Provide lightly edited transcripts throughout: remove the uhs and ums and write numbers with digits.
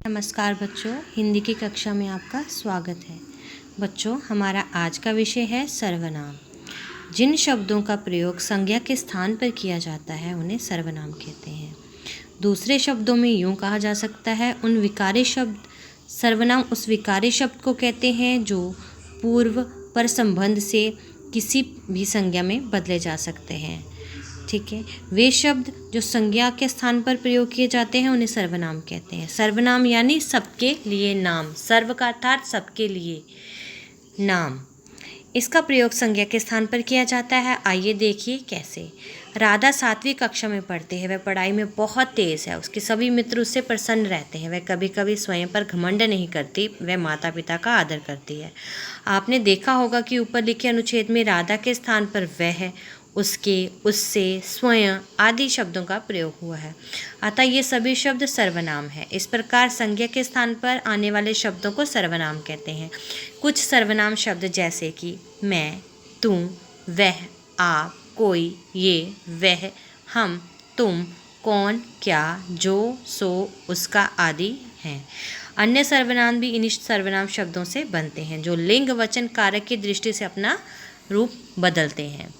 नमस्कार बच्चों, हिंदी की कक्षा में आपका स्वागत है। बच्चों, हमारा आज का विषय है सर्वनाम। जिन शब्दों का प्रयोग संज्ञा के स्थान पर किया जाता है उन्हें सर्वनाम कहते हैं। दूसरे शब्दों में यूँ कहा जा सकता है, उन विकारी शब्द सर्वनाम उस विकारी शब्द को कहते हैं जो पूर्व पर संबंध से किसी भी संज्ञा में बदले जा सकते हैं। ठीक है, वे शब्द जो संज्ञा के स्थान पर प्रयोग किए जाते हैं उन्हें सर्वनाम कहते हैं। सर्वनाम यानी सबके लिए नाम, सर्व का अर्थात सबके लिए नाम। इसका प्रयोग संज्ञा के स्थान पर किया जाता है। आइए देखिए कैसे। राधा 7वीं कक्षा में पढ़ती है। वह पढ़ाई में बहुत तेज़ है। उसके सभी मित्र उससे प्रसन्न रहते हैं। वह कभी कभी स्वयं पर घमंड नहीं करती। वह माता पिता का आदर करती है। आपने देखा होगा कि ऊपर लिखे अनुच्छेद में राधा के स्थान पर वह, उसके, उससे, स्वयं आदि शब्दों का प्रयोग हुआ है। अतः ये सभी शब्द सर्वनाम है। इस प्रकार संज्ञा के स्थान पर आने वाले शब्दों को सर्वनाम कहते हैं। कुछ सर्वनाम शब्द जैसे कि मैं, तुम, वह, आप, कोई, ये, वह, हम, तुम, कौन, क्या, जो, सो, उसका आदि हैं। अन्य सर्वनाम भी इन सर्वनाम शब्दों से बनते हैं जो लिंग वचन कारक की दृष्टि से अपना रूप बदलते हैं।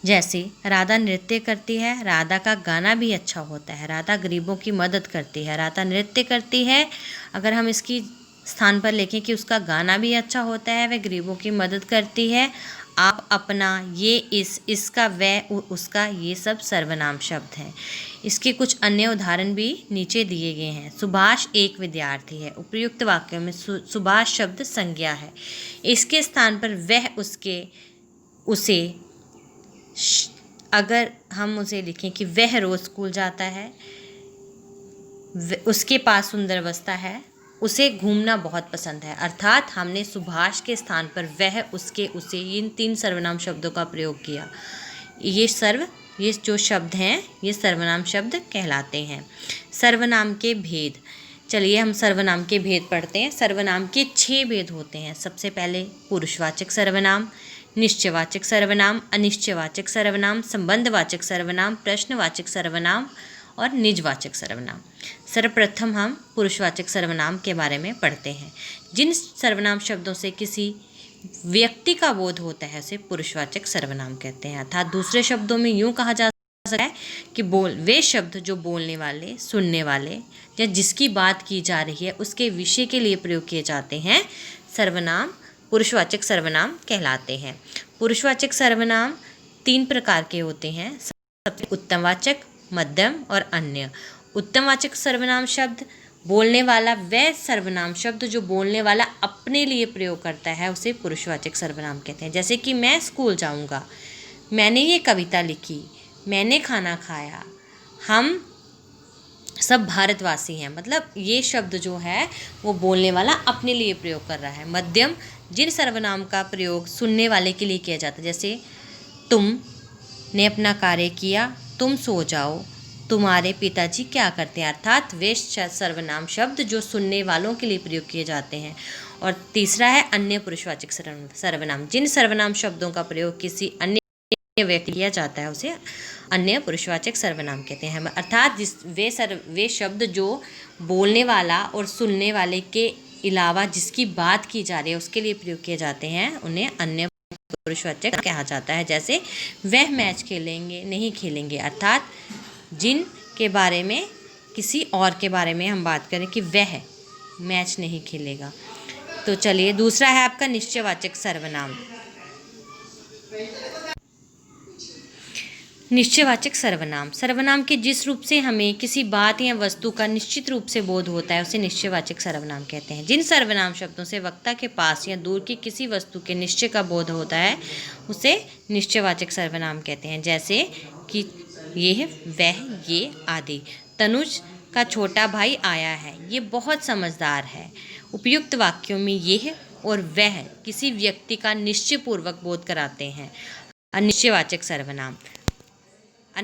जैसे राधा नृत्य करती है, राधा का गाना भी अच्छा होता है। राधा गरीबों की मदद करती है। राधा नृत्य करती है, अगर हम इसकी स्थान पर लिखें कि उसका गाना भी अच्छा होता है, वह गरीबों की मदद करती है। आप, अपना, ये, इसका, वह, उसका, ये सब सर्वनाम शब्द हैं। इसके कुछ अन्य उदाहरण भी नीचे दिए गए हैं। सुभाष एक विद्यार्थी है। उपयुक्त वाक्यों में सुभाष शब्द संज्ञा है। इसके स्थान पर वह, उसके, उसे, अगर हम उसे लिखें कि वह रोज़ स्कूल जाता है, उसके पास सुंदर वस्त्र है, उसे घूमना बहुत पसंद है। अर्थात हमने सुभाष के स्थान पर वह, उसके, उसे, इन 3 सर्वनाम शब्दों का प्रयोग किया। ये जो शब्द हैं ये सर्वनाम शब्द कहलाते हैं। सर्वनाम के भेद। चलिए हम सर्वनाम के भेद पढ़ते हैं। सर्वनाम के 6 भेद होते हैं। सबसे पहले पुरुषवाचक सर्वनाम, निश्चयवाचक सर्वनाम, अनिश्चयवाचक सर्वनाम, संबंधवाचक सर्वनाम, प्रश्नवाचक सर्वनाम और निजवाचक सर्वनाम। सर्वप्रथम हम पुरुषवाचक सर्वनाम के बारे में पढ़ते हैं। जिन सर्वनाम शब्दों से किसी व्यक्ति का बोध होता है उसे पुरुषवाचक सर्वनाम कहते हैं। अर्थात दूसरे शब्दों में यूँ कहा जा सकता है कि वे शब्द जो बोलने वाले, सुनने वाले या जिसकी बात की जा रही है उसके विषय के लिए प्रयोग किए जाते हैं, सर्वनाम पुरुषवाचक सर्वनाम कहलाते हैं। पुरुषवाचक सर्वनाम 3 प्रकार के होते हैं। सबसे उत्तमवाचक, मध्यम और अन्य। उत्तमवाचक सर्वनाम शब्द बोलने वाला, वह सर्वनाम शब्द जो बोलने वाला अपने लिए प्रयोग करता है उसे पुरुषवाचक सर्वनाम कहते हैं। जैसे कि मैं स्कूल जाऊंगा, मैंने ये कविता लिखी, मैंने खाना खाया, हम सब भारतवासी हैं। मतलब ये शब्द जो है वो बोलने वाला अपने लिए प्रयोग कर रहा है। मध्यम, जिन सर्वनाम का प्रयोग सुनने वाले के लिए किया जाता है, जैसे तुमने अपना कार्य किया, तुम सो जाओ, तुम्हारे पिताजी क्या करते हैं। अर्थात वे सर्वनाम शब्द जो सुनने वालों के लिए प्रयोग किए जाते हैं। और तीसरा है अन्य पुरुषवाचक सर्वनाम। जिन सर्वनाम शब्दों का प्रयोग किसी अन्य व्यक्ति किया जाता है उसे अन्य पुरुषवाचक सर्वनाम कहते हैं। अर्थात वे शब्द जो बोलने वाला और सुनने वाले के अलावा जिसकी बात की जा रही है उसके लिए प्रयोग किए जाते हैं, उन्हें अन्य पुरुषवाचक कहा जाता है। जैसे वह मैच खेलेंगे, नहीं खेलेंगे। अर्थात जिन के बारे में, किसी और के बारे में हम बात करें कि वह मैच नहीं खेलेगा। तो चलिए दूसरा है आपका निश्चयवाचक सर्वनाम। निश्चयवाचक सर्वनाम, सर्वनाम के जिस रूप से हमें किसी बात या वस्तु का निश्चित रूप से बोध होता है उसे निश्चयवाचक सर्वनाम कहते हैं। जिन सर्वनाम शब्दों से वक्ता के पास या दूर की किसी वस्तु के निश्चय का बोध होता है उसे निश्चयवाचक सर्वनाम कहते हैं। जैसे कि ये, वह, ये आदि। तनुज का छोटा भाई आया है, ये बहुत समझदार है। उपयुक्त वाक्यों में यह और वह किसी व्यक्ति का निश्चयपूर्वक बोध कराते हैं। अनिश्चयवाचक सर्वनाम,